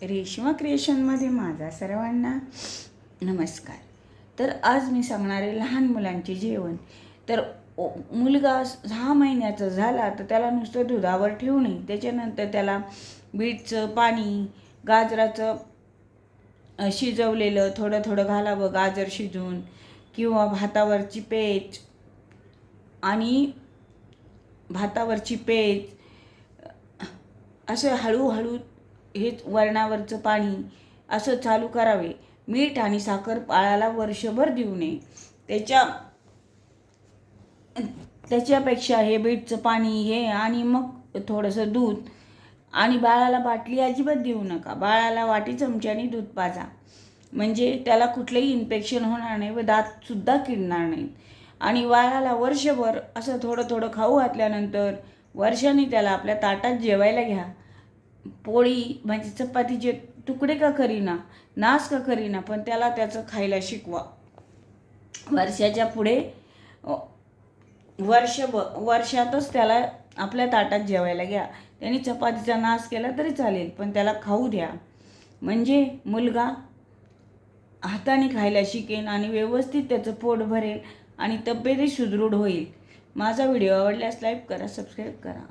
रेश्मा क्रिएशनमध्ये माझा सर्वांना नमस्कार. तर आज मी सांगणार आहे लहान मुलांचे जेवण. तर मुलगा 6 महिन्याचा झाला तर त्याला नुसतं दुधावर ठेवू नये. त्याच्यानंतर त्याला बीटचं पाणी, गाजराचं शिजवलेलं थोडं थोडं घालावं, गाजर शिजवून, किंवा भातावरची पेज असं हळूहळू हे वरणावरचं पाणी असं चालू करावे. मीठ आणि साखर बाळाला वर्षभर देऊ नये. त्याच्यापेक्षा हे बीटचं पाणी हे आणि मग थोडंसं दूध, आणि बाळाला बाटली अजिबात देऊ नका. बाळाला वाटी चमच्याने दूध पाजा, म्हणजे त्याला कुठलंही इन्फेक्शन होणार नाही व दातसुद्धा किडणार नाहीत. आणि बाळाला वर्षभर असं थोडं थोडं खाऊ घातल्यानंतर वर्षाने त्याला आपल्या ताटात जेवायला घ्या. पोळी म्हणजे चपातीचे तुकडे का करीना, नास का करीना, पण त्याला त्याचं खायला शिकवा. वर्षाच्या पुढे वर्षातच त्याला आपल्या ताटात जेवायला घ्या. त्यांनी चपातीचा नाश केला तरी चालेल, पण त्याला खाऊ द्या. म्हणजे मुलगा हाताने खायला शिकेन आणि व्यवस्थित त्याचं पोट भरेल आणि तब्येतही सुदृढ होईल. माझा व्हिडिओ आवडल्यास लाईक करा, सबस्क्राईब करा.